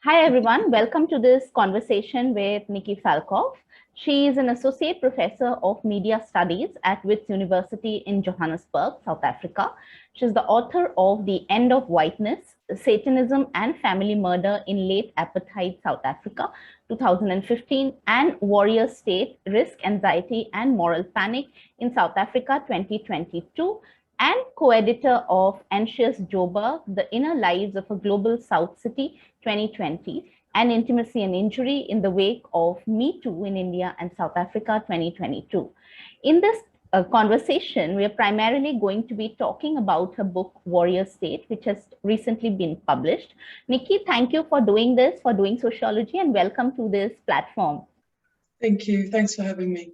Hi everyone, welcome to this conversation with Nicky Falkof. She is an associate professor of media studies at Wits University in Johannesburg, South Africa. She's the author of The End of Whiteness, Satanism and Family Murder in Late Apartheid South Africa, 2015, and Worrier State, Risk, Anxiety and Moral Panic in South Africa, 2022, and co-editor of Anxious Joburg, The Inner Lives of a Global South City, 2020, and Intimacy and Injury in the Wake of Me Too in India and South Africa, 2022. In this conversation, we are primarily going to be talking about her book, Worrier State, which has recently been published. Nicky, thank you for doing this, for doing sociology, and welcome to this platform. Thank you. Thanks for having me.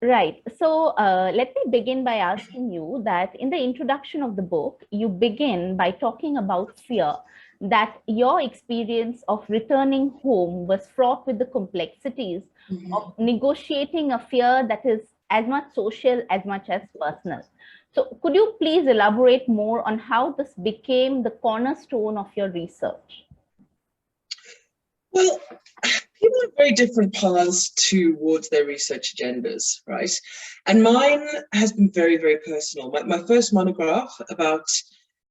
Right. So let me begin by asking you that in the introduction of the book, you begin by talking about fear, that your experience of returning home was fraught with the complexities of negotiating a fear that is as much social as much as personal. So could you please elaborate more on how this became the cornerstone of your research? Well, people have very different paths towards their research agendas, right? And mine has been very, very personal. My first monograph about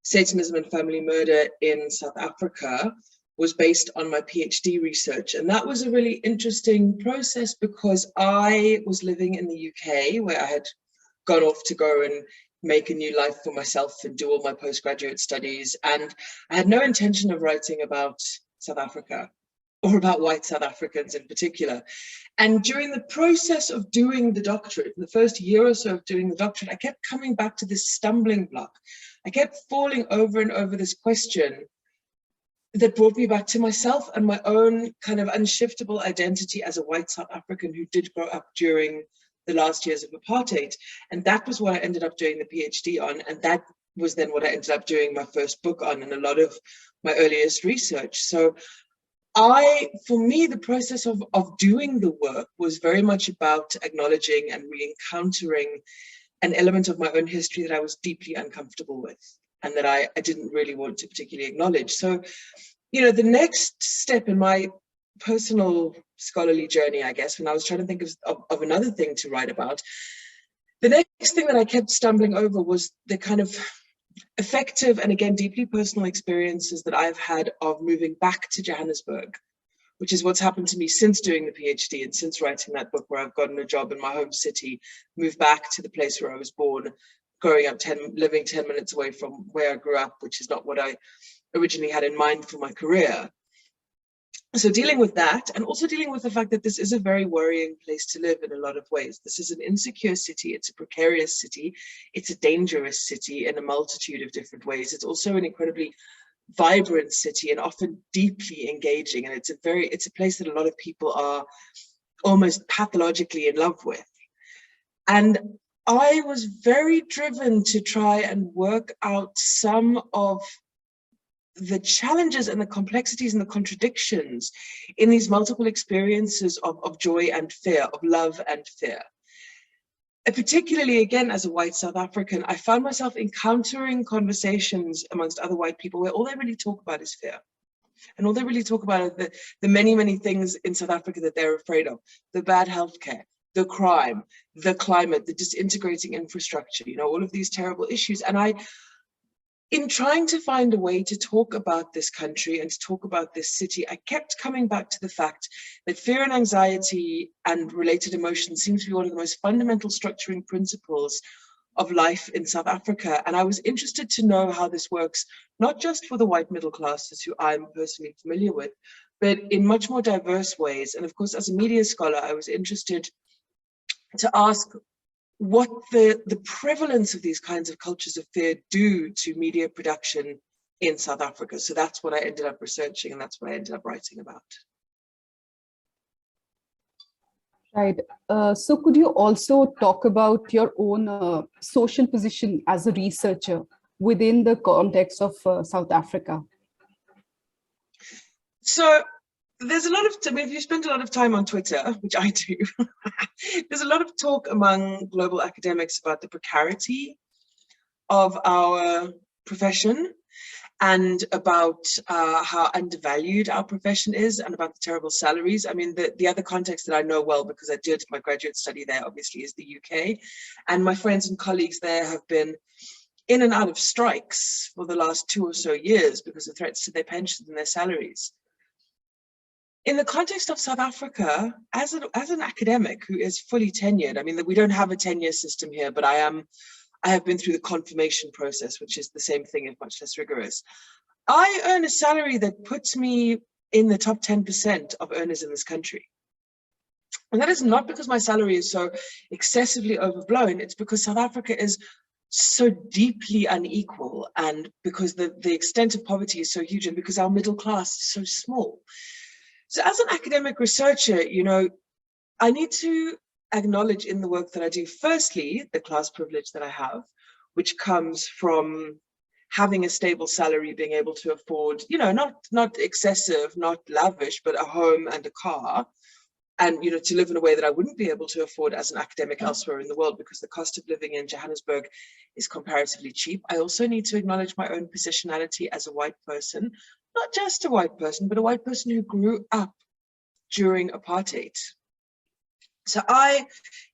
Satanism and family murder in South Africa was based on my PhD research. And that was a really interesting process because I was living in the UK where I had gone off to go and make a new life for myself and do all my postgraduate studies. And I had no intention of writing about South Africa or about white South Africans in particular. And during the process of doing the doctorate, the first year or so of doing the doctorate, I kept coming back to this stumbling block. I kept falling over and over this question that brought me back to myself and my own kind of unshiftable identity as a white South African who did grow up during the last years of apartheid. And that was what I ended up doing the PhD on. And that was then what I ended up doing my first book on and a lot of my earliest research. So for me, the process of doing the work was very much about acknowledging and re-encountering an element of my own history that I was deeply uncomfortable with and that I didn't really want to particularly acknowledge. So, you know, the next step in my personal scholarly journey, I guess, when I was trying to think of another thing to write about, the next thing that I kept stumbling over was the kind of effective and again deeply personal experiences that I've had of moving back to Johannesburg, which is what's happened to me since doing the PhD and since writing that book, where I've gotten a job in my home city, moved back to the place where I was born, growing up, living 10 minutes away from where I grew up, which is not what I originally had in mind for my career. So dealing with that, and also dealing with the fact that this is a very worrying place to live in a lot of ways. This is an insecure city, it's a precarious city, it's a dangerous city in a multitude of different ways. It's also an incredibly vibrant city and often deeply engaging. And it's a place that a lot of people are almost pathologically in love with. And I was very driven to try and work out some of the challenges and the complexities and the contradictions in these multiple experiences of joy and fear, of love and fear. And particularly, again, as a white South African, I found myself encountering conversations amongst other white people where all they really talk about is fear. And all they really talk about are the many, many things in South Africa that they're afraid of: the bad healthcare, the crime, the climate, the disintegrating infrastructure, you know, all of these terrible issues. And in trying to find a way to talk about this country and to talk about this city, I kept coming back to the fact that fear and anxiety and related emotions seem to be one of the most fundamental structuring principles of life in South Africa. And I was interested to know how this works, not just for the white middle classes who I'm personally familiar with, but in much more diverse ways. And of course, as a media scholar, I was interested to ask what the prevalence of these kinds of cultures of fear do to media production in South Africa. So that's what I ended up researching, and that's what I ended up writing about. Right. So could you also talk about your own social position as a researcher within the context of South Africa? So there's a lot of, if you spend a lot of time on Twitter, which I do, there's a lot of talk among global academics about the precarity of our profession. and about how undervalued our profession is, and about the terrible salaries. I mean, the other context that I know well, because I did my graduate study there, obviously, is the UK. And my friends and colleagues there have been in and out of strikes for the last 2 or so years because of threats to their pensions and their salaries. In the context of South Africa, as an academic who is fully tenured, I mean, we don't have a tenure system here, but I have been through the confirmation process, which is the same thing, if much less rigorous. I earn a salary that puts me in the top 10% of earners in this country. And that is not because my salary is so excessively overblown. It's because South Africa is so deeply unequal, and because the extent of poverty is so huge, and because our middle class is so small. So as an academic researcher, you know, I need to acknowledge in the work that I do, firstly, the class privilege that I have, which comes from having a stable salary, being able to afford, you know, not excessive, not lavish, but a home and a car, and, you know, to live in a way that I wouldn't be able to afford as an academic elsewhere in the world, because the cost of living in Johannesburg is comparatively cheap. I also need to acknowledge my own positionality as a white person, not just a white person, but a white person who grew up during apartheid. So I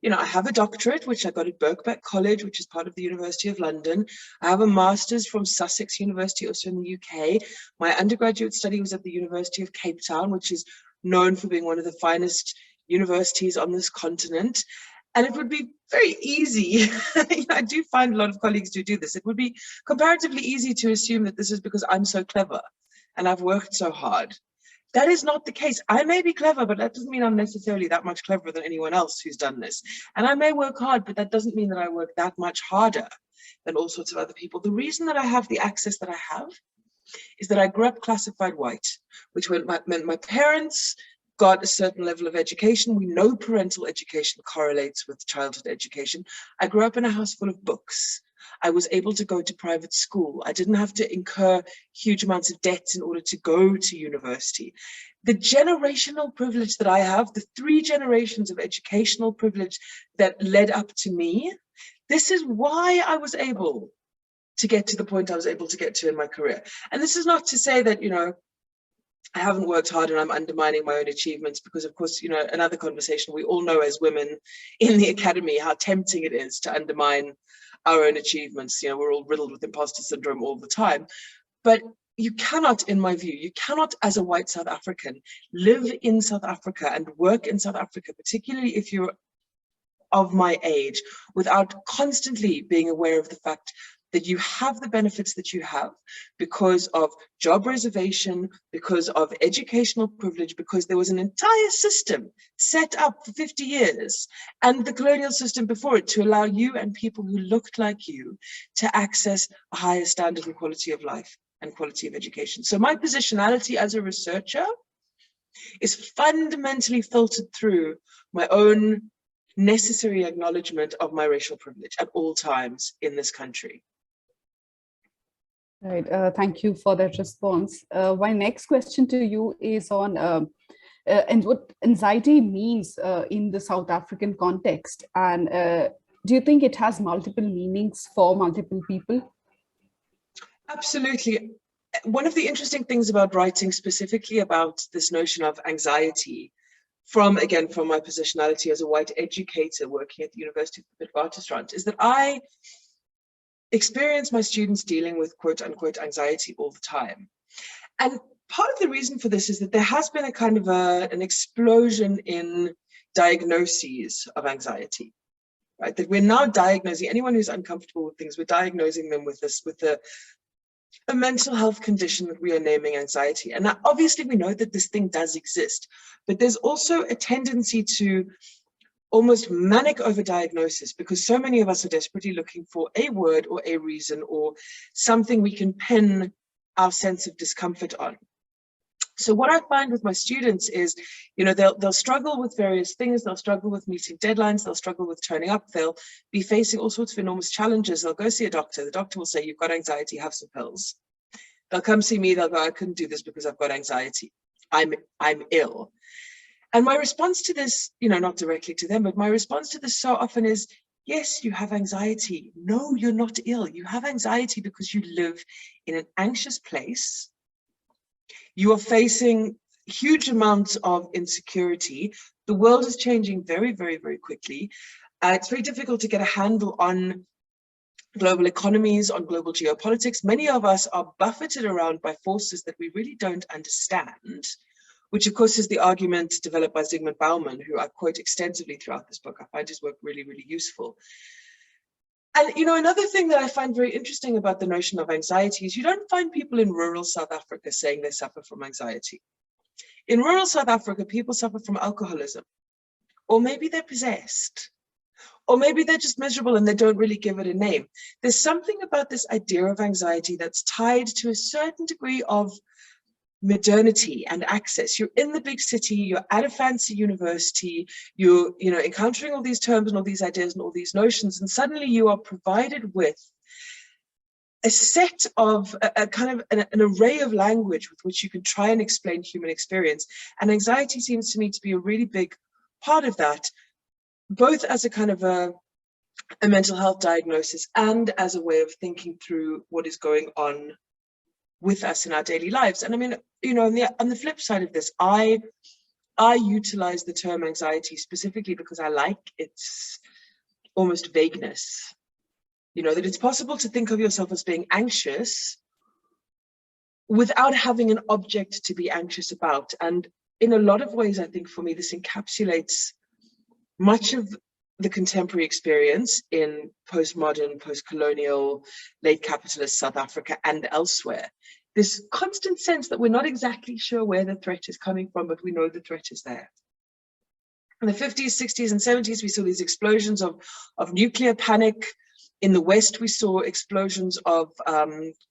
have a doctorate, which I got at Birkbeck College, which is part of the University of London. I have a master's from Sussex University, also in the UK. My undergraduate study was at the University of Cape Town, which is known for being one of the finest universities on this continent. And it would be very easy, I do find a lot of colleagues do this, it would be comparatively easy to assume that this is because I'm so clever and I've worked so hard. That is not the case. I may be clever, but that doesn't mean I'm necessarily that much cleverer than anyone else who's done this. And I may work hard, but that doesn't mean that I work that much harder than all sorts of other people. The reason that I have the access that I have is that I grew up classified white, which meant my parents got a certain level of education. We know parental education correlates with childhood education. I grew up in a house full of books. I was able to go to private school. I didn't have to incur huge amounts of debt in order to go to university. The generational privilege that I have, the 3 generations of educational privilege that led up to me, this is why I was able to get to the point I was able to get to in my career. And this is not to say that, I haven't worked hard and I'm undermining my own achievements, because of course, another conversation, we all know as women in the academy how tempting it is to undermine our own achievements. We're all riddled with imposter syndrome all the time. But you cannot, in my view, you cannot as a white South African live in South Africa and work in South Africa, particularly if you're of my age, without constantly being aware of the fact that you have the benefits that you have because of job reservation, because of educational privilege, because there was an entire system set up for 50 years and the colonial system before it to allow you and people who looked like you to access a higher standard and quality of life and quality of education. So my positionality as a researcher is fundamentally filtered through my own necessary acknowledgement of my racial privilege at all times in this country. Right. Thank you for that response. My next question to you is on and what anxiety means in the South African context. And do you think it has multiple meanings for multiple people? Absolutely. One of the interesting things about writing specifically about this notion of anxiety, from my positionality as a white educator working at the University of the Witwatersrand, is that I experience my students dealing with quote unquote anxiety all the time. And part of the reason for this is that there has been a kind of an explosion in diagnoses of anxiety, right? That we're now diagnosing anyone who's uncomfortable with things, we're diagnosing them with a mental health condition that we are naming anxiety. And now, obviously we know that this thing does exist, but there's also a tendency to almost manic overdiagnosis, because so many of us are desperately looking for a word or a reason or something we can pin our sense of discomfort on. So what I find with my students is, they'll struggle with various things. They'll struggle with meeting deadlines. They'll struggle with turning up. They'll be facing all sorts of enormous challenges. They'll go see a doctor. The doctor will say, you've got anxiety, have some pills. They'll come see me. They'll go, I couldn't do this because I've got anxiety. I'm ill. And my response to this, not directly to them, but my response to this so often is, yes, you have anxiety. No, you're not ill. You have anxiety because you live in an anxious place. You are facing huge amounts of insecurity. The world is changing very, very, very quickly. It's very difficult to get a handle on global economies, on global geopolitics. Many of us are buffeted around by forces that we really don't understand, which of course is the argument developed by Zygmunt Bauman, who I quote extensively throughout this book. I find his work really, really useful. And, you know, another thing that I find very interesting about the notion of anxiety is you don't find people in rural South Africa saying they suffer from anxiety. In rural South Africa, people suffer from alcoholism, or maybe they're possessed, or maybe they're just miserable and they don't really give it a name. There's something about this idea of anxiety that's tied to a certain degree of modernity and access. You're in the big city, you're at a fancy university, you're encountering all these terms and all these ideas and all these notions, and suddenly you are provided with a set of a kind of an array of language with which you can try and explain human experience. And anxiety seems to me to be a really big part of that, both as a kind of a mental health diagnosis and as a way of thinking through what is going on with us in our daily lives. And I mean, you know, on the flip side of this, I utilize the term anxiety specifically because I like its almost vagueness. You know, that it's possible to think of yourself as being anxious without having an object to be anxious about. And in a lot of ways, I think for me, this encapsulates much of the contemporary experience in postmodern, post-colonial, late capitalist South Africa and elsewhere. This constant sense that we're not exactly sure where the threat is coming from, but we know the threat is there. In the 50s, 60s, and 70s, we saw these explosions of nuclear panic. In the West, we saw explosions of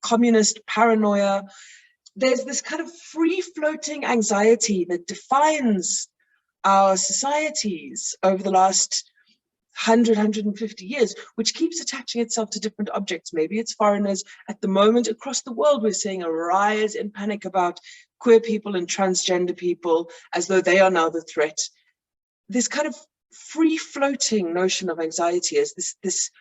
communist paranoia. There's this kind of free-floating anxiety that defines our societies over the last 100, 150 years, which keeps attaching itself to different objects. Maybe it's foreigners. At the moment, across the world, we're seeing a rise in panic about queer people and transgender people, as though they are now the threat. This kind of free-floating notion of anxiety is this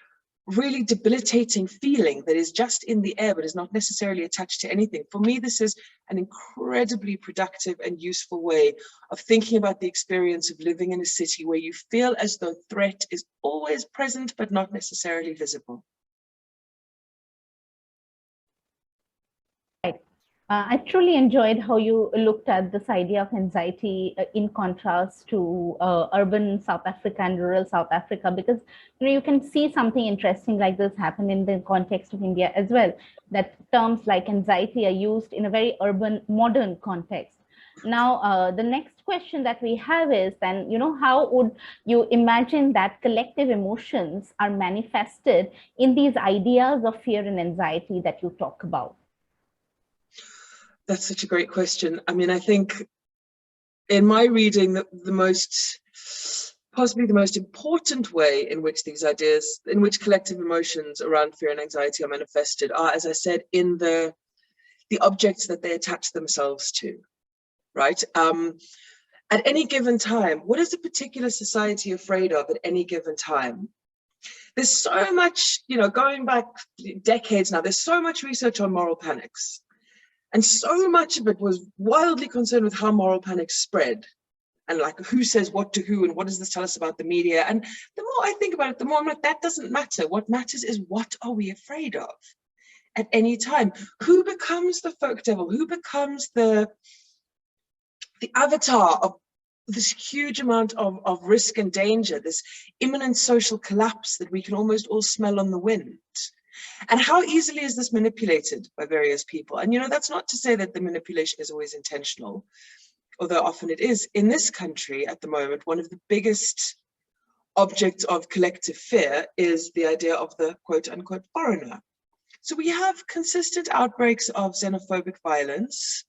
really debilitating feeling that is just in the air, but is not necessarily attached to anything. For me, this is an incredibly productive and useful way of thinking about the experience of living in a city where you feel as though threat is always present, but not necessarily visible. I truly enjoyed how you looked at this idea of anxiety in contrast to urban South Africa and rural South Africa, because you can see something interesting like this happen in the context of India as well, that terms like anxiety are used in a very urban, modern context. Now, the next question that we have is then, how would you imagine that collective emotions are manifested in these ideas of fear and anxiety that you talk about? That's such a great question. I mean, I think in my reading that possibly the most important way in which these ideas, in which collective emotions around fear and anxiety are manifested are, as I said, in the objects that they attach themselves to, right? At any given time, what is a particular society afraid of at any given time? There's so much, going back decades now, there's so much research on moral panics. And so much of it was wildly concerned with how moral panics spread and like who says what to who and what does this tell us about the media. And the more I think about it, the more I'm like, that doesn't matter. What matters is what are we afraid of at any time? Who becomes the folk devil? Who becomes the avatar of this huge amount of risk and danger, this imminent social collapse that we can almost all smell on the wind? And how easily is this manipulated by various people? And, that's not to say that the manipulation is always intentional, although often it is. In this country at the moment, one of the biggest objects of collective fear is the idea of the quote unquote foreigner. So we have consistent outbreaks of xenophobic violence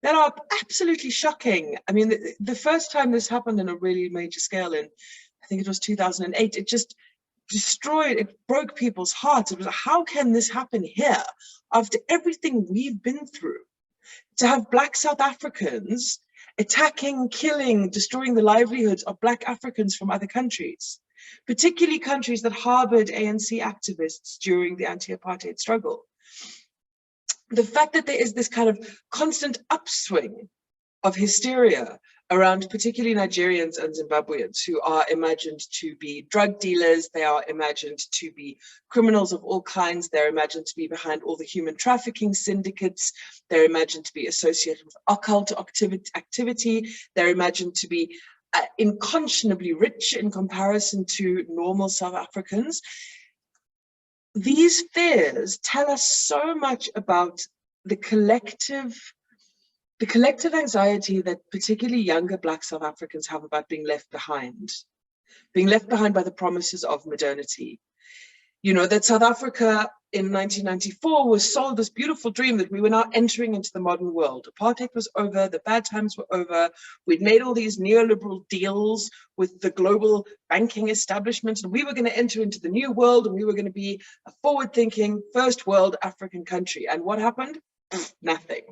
that are absolutely shocking. I mean, the first time this happened on a really major scale in, I think it was 2008, it just destroyed, it broke people's hearts. It was like, how can this happen here after everything we've been through? To have Black South Africans attacking, killing, destroying the livelihoods of Black Africans from other countries. particularly countries that harbored ANC activists during the anti-apartheid struggle. The fact that there is this kind of constant upswing of hysteria around particularly Nigerians and Zimbabweans who are imagined to be drug dealers, they are imagined to be criminals of all kinds, they're imagined to be behind all the human trafficking syndicates, they're imagined to be associated with occult activity, they're imagined to be unconscionably rich in comparison to normal South Africans. These fears tell us so much about the collective anxiety that particularly younger Black South Africans have about being left behind by the promises of modernity. You know, that South Africa in 1994 was sold this beautiful dream that we were now entering into the modern world. Apartheid was over, the bad times were over, we'd made all these neoliberal deals with the global banking establishment, and we were going to enter into the new world, and we were going to be a forward-thinking, first world African country. And what happened? Nothing.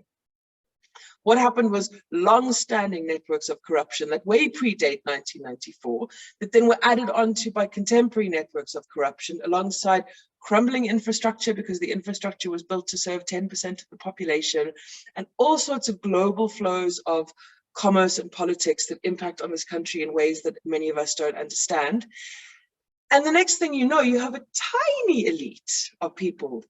What happened was long-standing networks of corruption that way predate 1994, that then were added onto by contemporary networks of corruption alongside crumbling infrastructure, because the infrastructure was built to serve 10% of the population, and all sorts of global flows of commerce and politics that impact on this country in ways that many of us don't understand. And the next thing you know, you have a tiny elite of people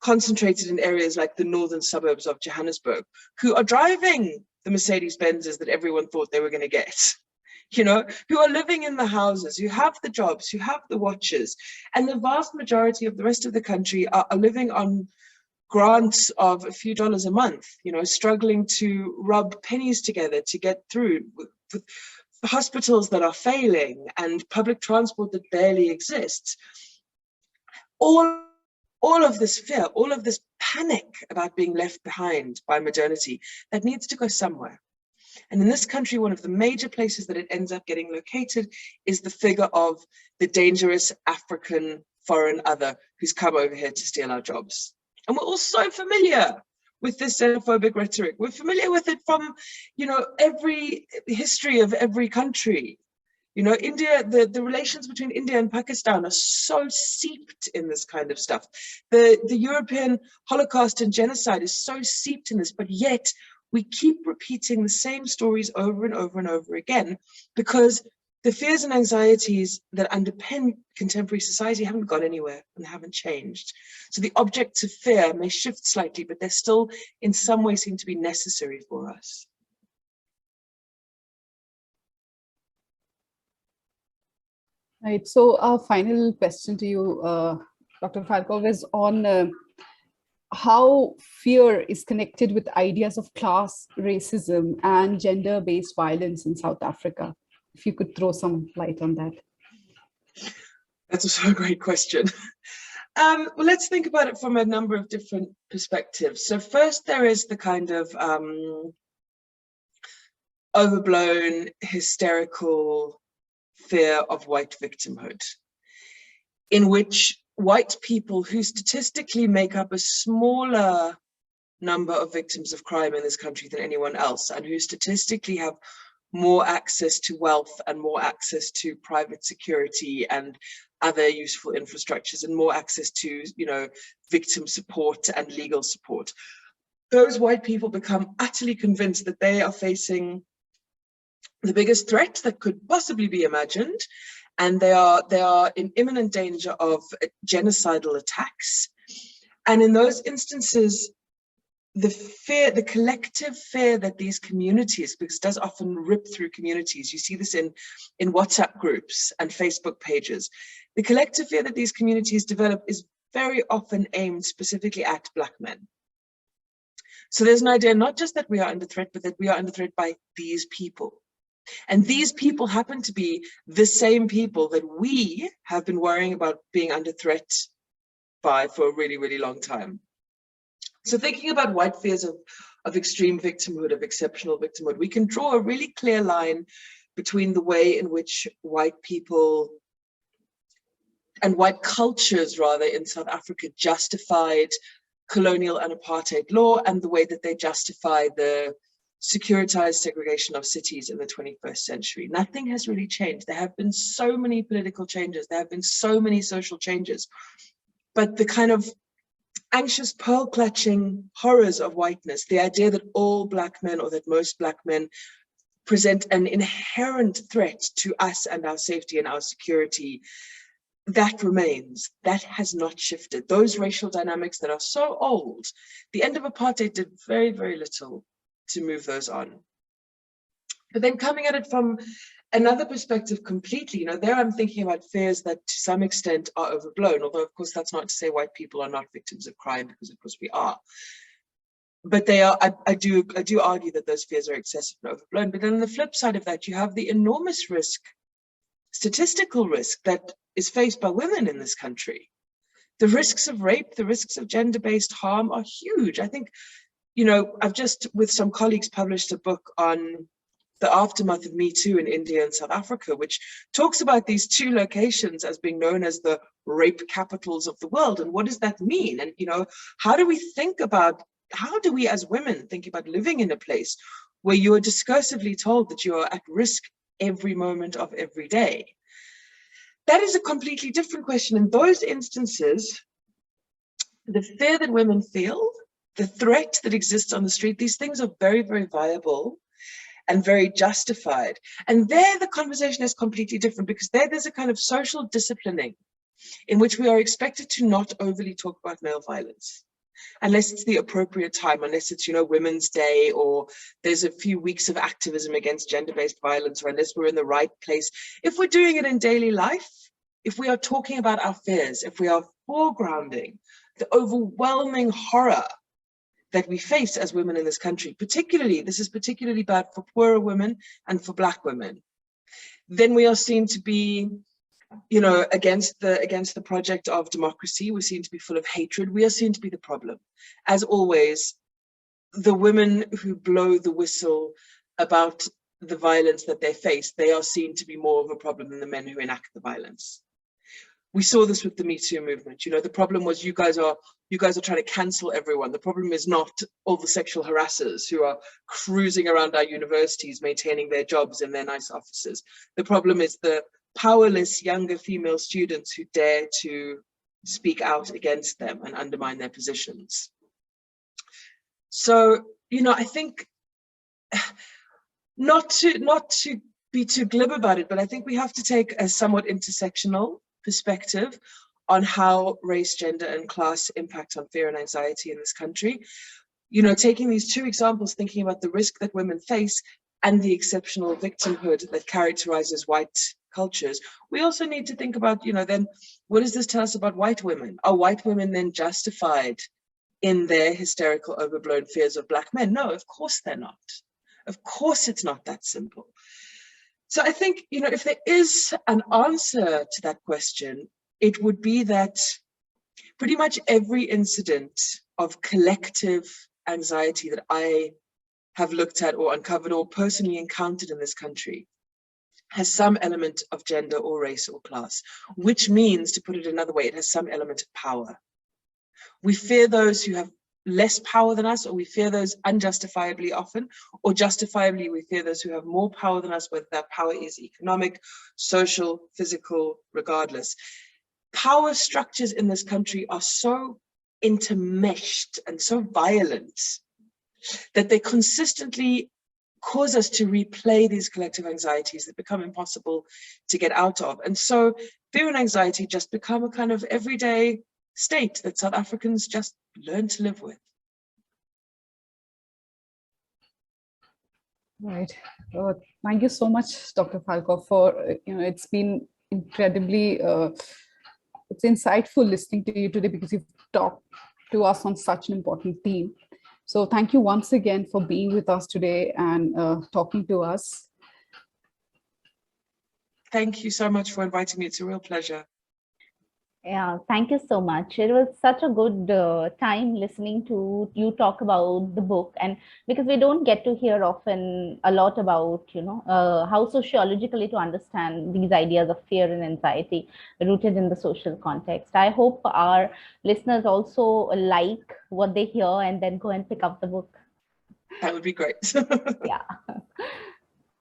concentrated in areas like the northern suburbs of Johannesburg, who are driving the Mercedes-Benzes that everyone thought they were going to get, you know, who are living in the houses, who have the jobs, who have the watches. And the vast majority of the rest of the country are living on grants of a few dollars a month, you know, struggling to rub pennies together to get through, with hospitals that are failing and public transport that barely exists. All of this fear, all of this panic about being left behind by modernity, that needs to go somewhere. And in this country, one of the major places that it ends up getting located is the figure of the dangerous African foreign other who's come over here to steal our jobs. And we're all so familiar with this xenophobic rhetoric. We're familiar with it from, you know, every history of every country. You know, India, the relations between India and Pakistan are so seeped in this kind of stuff. The European Holocaust and genocide is so seeped in this, but yet we keep repeating the same stories over and over and over again, because the fears and anxieties that underpin contemporary society haven't gone anywhere and haven't changed. So the objects of fear may shift slightly, but they still in some way seem to be necessary for us. Right. So our final question to you, Dr. Falkof, is on how fear is connected with ideas of class, racism, and gender-based violence in South Africa. If you could throw some light on that. That's also a great question. Well, let's think about it from a number of different perspectives. So first, there is the kind of overblown, hysterical fear of white victimhood, in which white people who statistically make up a smaller number of victims of crime in this country than anyone else, and who statistically have more access to wealth and more access to private security and other useful infrastructures, and more access to, you know, victim support and legal support. Those white people become utterly convinced that they are facing the biggest threat that could possibly be imagined, and they are in imminent danger of genocidal attacks. And in those instances, the collective fear that these communities, because it does often rip through communities, you see this in WhatsApp groups and Facebook pages, the collective fear that these communities develop is very often aimed specifically at Black men. So there's an idea not just that we are under threat, but that we are under threat by these people. And these people happen to be the same people that we have been worrying about being under threat by for a really, really long time. So thinking about white fears of extreme victimhood, of exceptional victimhood, we can draw a really clear line between the way in which white people and white cultures, rather, in South Africa justified colonial and apartheid law, and the way that they justify the securitized segregation of cities in the 21st century. Nothing has really changed. There have been so many political changes. There have been so many social changes. But the kind of anxious pearl-clutching horrors of whiteness, the idea that all Black men, or that most Black men, present an inherent threat to us and our safety and our security, that remains. That has not shifted. Those racial dynamics that are so old, the end of apartheid did very, very little to move those on. But then coming at it from another perspective completely, there I'm thinking about fears that to some extent are overblown, although of course that's not to say white people are not victims of crime, because of course we are. But they are, I do argue that those fears are excessive and overblown. But then on the flip side of that, you have the enormous risk, statistical risk, that is faced by women in this country. The risks of rape, the risks of gender-based harm are huge. I think, I've just, with some colleagues, published a book on the aftermath of Me Too in India and South Africa, which talks about these two locations as being known as the rape capitals of the world. And what does that mean? And, how do we as women think about living in a place where you are discursively told that you are at risk every moment of every day? That is a completely different question. In those instances, the fear that women feel, the threat that exists on the street, these things are very, very viable and very justified. And there the conversation is completely different, because there's a kind of social disciplining in which we are expected to not overly talk about male violence, unless it's the appropriate time, unless it's, Women's Day, or there's a few weeks of activism against gender-based violence, or unless we're in the right place. If we're doing it in daily life, if we are talking about our fears, if we are foregrounding the overwhelming horror that we face as women in this country, this is particularly bad for poorer women and for Black women, then we are seen to be, against the project of democracy. We're seen to be full of hatred. We are seen to be the problem. As always, the women who blow the whistle about the violence that they face, they are seen to be more of a problem than the men who enact the violence. We saw this with the Me Too movement. The problem was you guys are trying to cancel everyone. The problem is not all the sexual harassers who are cruising around our universities, maintaining their jobs in their nice offices. The problem is the powerless younger female students who dare to speak out against them and undermine their positions. So, I think not to be too glib about it, but I think we have to take a somewhat intersectional perspective on how race, gender, and class impact on fear and anxiety in this country. Taking these two examples, thinking about the risk that women face and the exceptional victimhood that characterizes white cultures, we also need to think about, then what does this tell us about white women? Are white women then justified in their hysterical, overblown fears of Black men? No, of course they're not. Of course it's not that simple. So I think, if there is an answer to that question, it would be that pretty much every incident of collective anxiety that I have looked at or uncovered or personally encountered in this country has some element of gender or race or class, which means, to put it another way, it has some element of power. We fear those who have less power than us, or we fear those unjustifiably often, or justifiably we fear those who have more power than us, whether that power is economic, social, physical, regardless. Power structures in this country are so intermeshed and so violent that they consistently cause us to replay these collective anxieties that become impossible to get out of. And so fear and anxiety just become a kind of everyday state that South Africans just learn to live with. Right. Thank you so much, Dr. Falkof, for, it's been incredibly, it's insightful listening to you today, because you've talked to us on such an important theme. So thank you once again for being with us today and talking to us. Thank you so much for inviting me. It's a real pleasure. Yeah, thank you so much. It was such a good time listening to you talk about the book, and because we don't get to hear often a lot about, how sociologically to understand these ideas of fear and anxiety rooted in the social context. I hope our listeners also like what they hear and then go and pick up the book. That would be great. Yeah.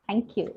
Thank you.